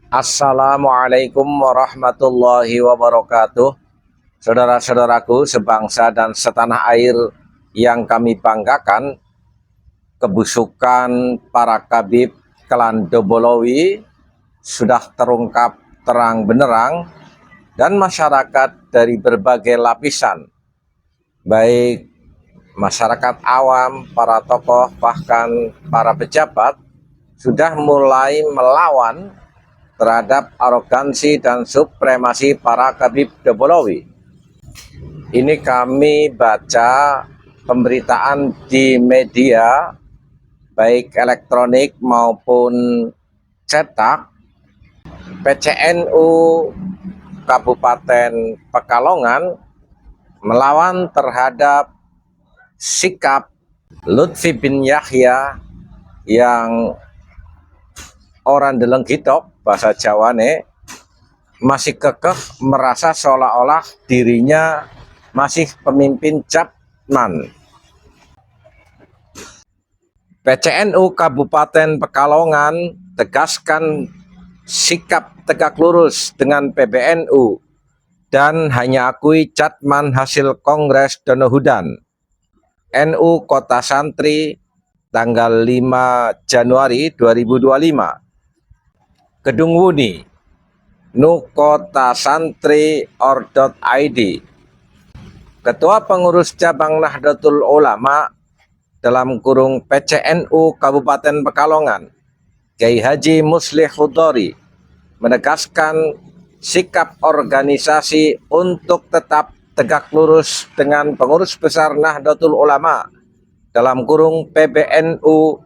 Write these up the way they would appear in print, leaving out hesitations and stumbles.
Assalamualaikum warahmatullahi wabarakatuh. Saudara-saudaraku sebangsa dan setanah air yang kami banggakan, kebusukan para kabib klan Dobolowi sudah terungkap terang benderang, dan masyarakat dari berbagai lapisan, baik masyarakat awam, para tokoh, bahkan para pejabat, sudah mulai melawan terhadap arogansi dan supremasi para kabib Dobolowi. Ini kami baca pemberitaan di media, baik elektronik maupun cetak. PCNU Kabupaten Pekalongan melawan terhadap sikap Lutfi bin Yahya yang orang deleng gitok bahasa Jawane, masih kekeh merasa seolah-olah dirinya masih pemimpin Japman. PCNU Kabupaten Pekalongan tegaskan sikap tegak lurus dengan PBNU dan hanya akui Catman hasil Kongres Donohudan. NU Kota Santri tanggal 5 Januari 2025. Kedung Wuni, Nukota Santri or.id. Ketua Pengurus Cabang Nahdlatul Ulama dalam kurung PCNU Kabupaten Pekalongan, Kiai Haji Muslih Hudori, menegaskan sikap organisasi untuk tetap tegak lurus dengan pengurus besar Nahdlatul Ulama dalam kurung PBNU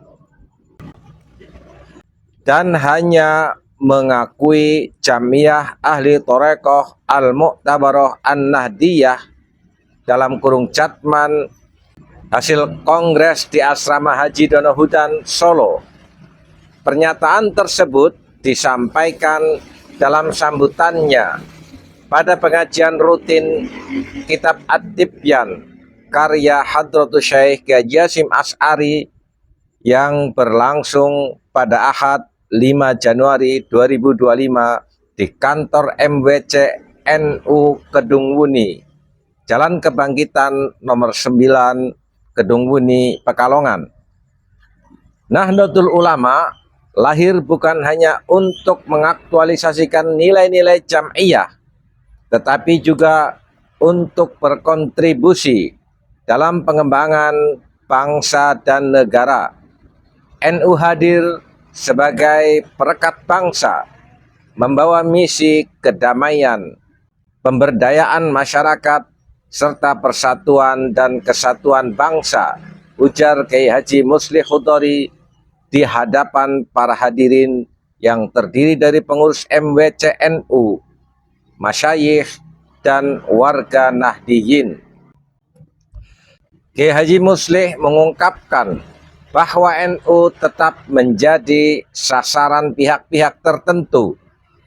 dan hanya mengakui Jamiah Ahli Thorekoh Al-Mu'tabaroh An-Nahdiyah dalam kurung Catman hasil kongres di Asrama Haji Donohudan, Solo. Pernyataan tersebut disampaikan dalam sambutannya pada pengajian rutin Kitab At-Tibyan karya Hadratus Syekh Kiai Hasyim Asy'ari yang berlangsung pada Ahad 5 Januari 2025 di kantor MWC NU Kedung Wuni, Jalan Kebangkitan nomor 9, Kedung Wuni, Pekalongan. Nahdlatul Ulama lahir bukan hanya untuk mengaktualisasikan nilai-nilai jam'iyah, tetapi juga untuk berkontribusi dalam pengembangan bangsa dan negara. NU hadir sebagai perekat bangsa, membawa misi kedamaian, pemberdayaan masyarakat, serta persatuan dan kesatuan bangsa, ujar Kiai Haji Muslih Hudori di hadapan para hadirin yang terdiri dari pengurus MWC NU, masyayikh, dan warga Nahdiyin. Kiai Haji Muslih mengungkapkan bahwa NU tetap menjadi sasaran pihak-pihak tertentu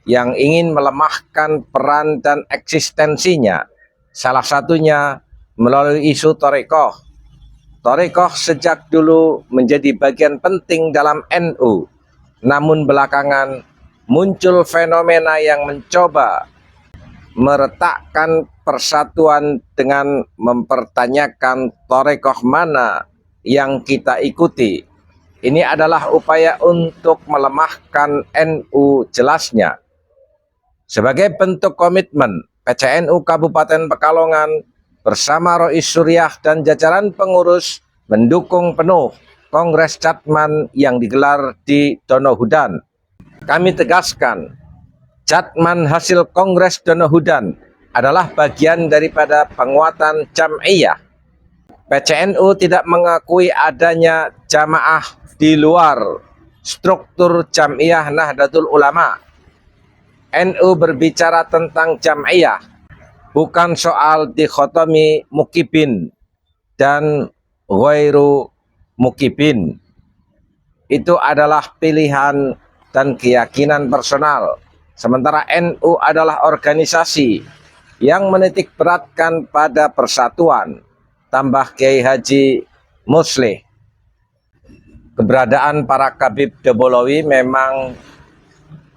yang ingin melemahkan peran dan eksistensinya, salah satunya melalui isu Thorekoh. Thorekoh sejak dulu menjadi bagian penting dalam NU, namun belakangan muncul fenomena yang mencoba meretakkan persatuan dengan mempertanyakan Thorekoh mana yang kita ikuti. Ini adalah upaya untuk melemahkan NU jelasnya. Sebagai bentuk komitmen, PCNU Kabupaten Pekalongan bersama Rois Suryah dan jajaran pengurus mendukung penuh Kongres Catman yang digelar di Donohudan. Kami tegaskan, Catman hasil Kongres Donohudan adalah bagian daripada penguatan jam'iyah. PCNU tidak mengakui adanya jamaah di luar struktur jam'iyah Nahdlatul Ulama. NU berbicara tentang jam'iyah, bukan soal dikotomi mukibin dan ghairu mukibin. Itu adalah pilihan dan keyakinan personal. Sementara NU adalah organisasi yang menitik beratkan pada persatuan. Tambah Kiai Haji Muslih, keberadaan para kabib Dobolowi memang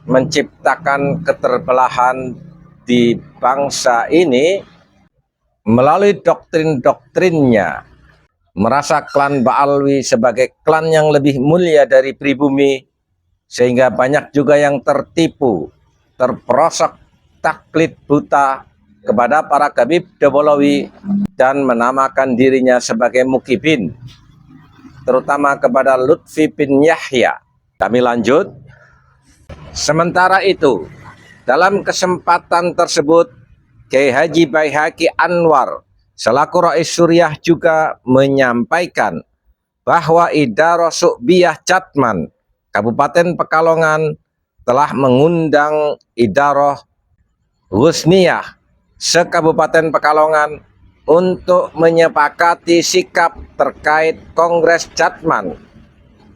menciptakan keterbelahan di bangsa ini melalui doktrin-doktrinnya, merasa klan Ba'alwi sebagai klan yang lebih mulia dari pribumi, sehingga banyak juga yang tertipu, terperosok taklid buta kepada para Ghabib Dobolowi dan menamakan dirinya sebagai Mukibin, terutama kepada Lutfi bin Yahya. Kami lanjut. Sementara itu, dalam kesempatan tersebut, Kiai Haji Baihaqi Anwar selaku Rais Suriah juga menyampaikan bahwa Idarah Su'biyah Catman Kabupaten Pekalongan telah mengundang Idarah Husniyah se-Kabupaten Pekalongan untuk menyepakati sikap terkait Kongres Catman.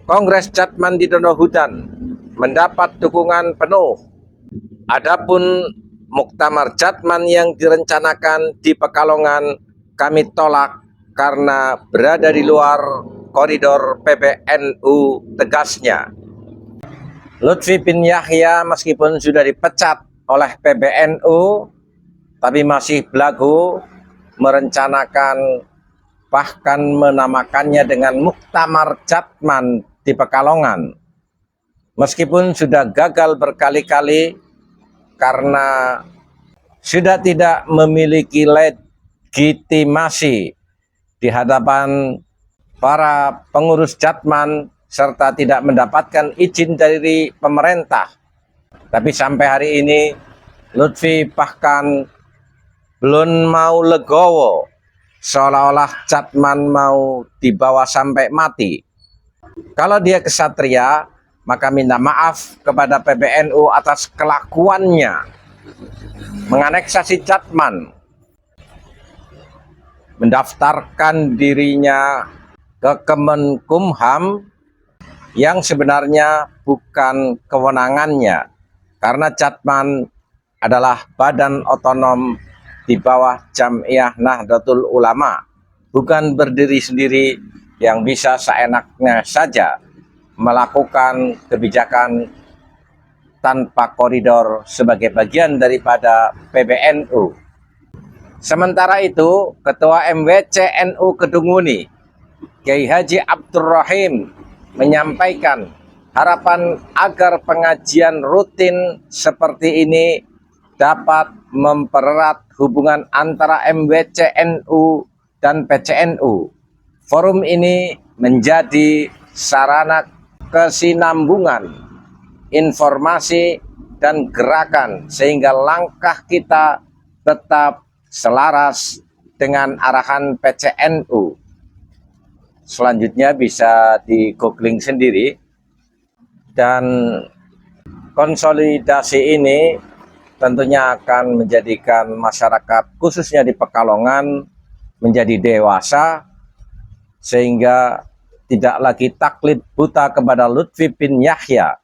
Kongres Catman di Donohudan mendapat dukungan penuh. Adapun Muktamar Catman yang direncanakan di Pekalongan kami tolak karena berada di luar koridor PBNU, tegasnya. Lutfi bin Yahya meskipun sudah dipecat oleh PBNU, tapi masih belagu merencanakan, bahkan menamakannya dengan Muktamar Catman di Pekalongan. Meskipun sudah gagal berkali-kali karena sudah tidak memiliki legitimasi di hadapan para pengurus Catman serta tidak mendapatkan izin dari pemerintah. Tapi sampai hari ini Lutfi bahkan belum mau legowo, seolah-olah Catman mau dibawa sampai mati. Kalau dia kesatria, maka minta maaf kepada PBNU atas kelakuannya menganeksasi Catman, mendaftarkan dirinya ke Kemenkumham yang sebenarnya bukan kewenangannya, karena Catman adalah badan otonom di bawah Jam'iyah Nahdlatul Ulama, bukan berdiri sendiri yang bisa seenaknya saja melakukan kebijakan tanpa koridor sebagai bagian daripada PBNU. Sementara itu, Ketua MWC NU Kedunguni, Kiai Haji Abdurrahim, menyampaikan harapan agar pengajian rutin seperti ini dapat mempererat hubungan antara MWC NU dan PCNU. Forum ini menjadi sarana kesinambungan informasi dan gerakan sehingga langkah kita tetap selaras dengan arahan PCNU. Selanjutnya bisa di googling sendiri, dan konsolidasi ini tentunya akan menjadikan masyarakat khususnya di Pekalongan menjadi dewasa sehingga tidak lagi taklid buta kepada Lutfi bin Yahya,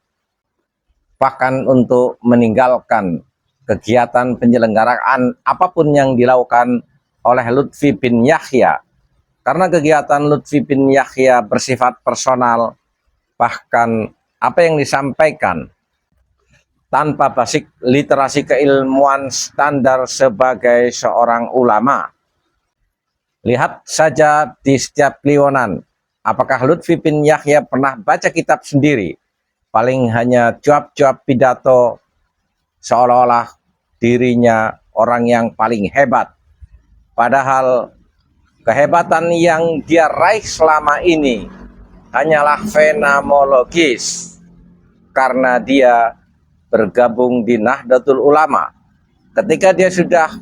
bahkan untuk meninggalkan kegiatan penyelenggaraan apapun yang dilakukan oleh Lutfi bin Yahya, karena kegiatan Lutfi bin Yahya bersifat personal, bahkan apa yang disampaikan tanpa basic literasi keilmuan standar sebagai seorang ulama. Lihat saja di setiap kliwonan, apakah Lutfi bin Yahya pernah baca kitab sendiri? Paling hanya jawab-jawab pidato seolah-olah dirinya orang yang paling hebat. Padahal kehebatan yang dia raih selama ini hanyalah fenomenologis, karena dia bergabung di Nahdlatul Ulama. Ketika dia sudah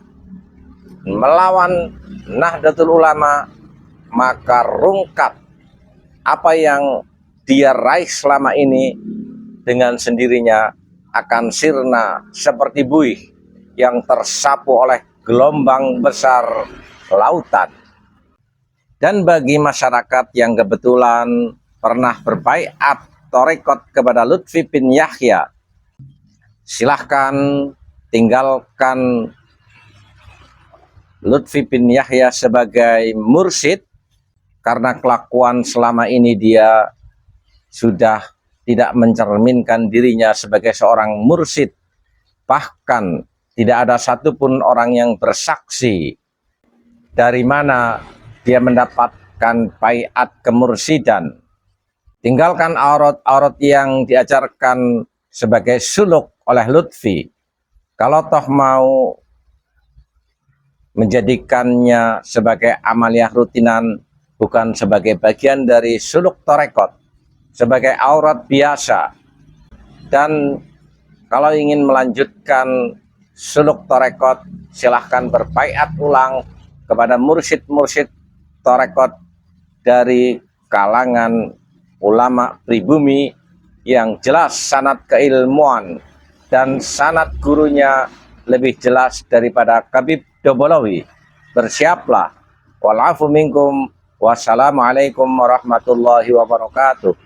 melawan Nahdlatul Ulama, maka rungkat apa yang dia raih selama ini dengan sendirinya akan sirna seperti buih yang tersapu oleh gelombang besar lautan. Dan bagi masyarakat yang kebetulan pernah berbaiat tarekat kepada Lutfi bin Yahya, silahkan tinggalkan Lutfi bin Yahya sebagai mursyid, karena kelakuan selama ini dia sudah tidak mencerminkan dirinya sebagai seorang mursyid. Bahkan tidak ada satupun orang yang bersaksi dari mana dia mendapatkan baiat kemursidan. Tinggalkan aurat-aurat yang diajarkan sebagai suluk oleh Lutfi. Kalau toh mau menjadikannya sebagai amaliyah rutinan, bukan sebagai bagian dari suluk tarekat, sebagai aurat biasa. Dan kalau ingin melanjutkan suluk tarekat, silahkan berbaiat ulang kepada mursyid-mursyid tarekat dari kalangan ulama pribumi yang jelas sanad keilmuan dan sanad gurunya lebih jelas daripada Habib Dobolowi. Bersiaplah. Walafu minkum. Wassalamualaikum warahmatullahi wabarakatuh.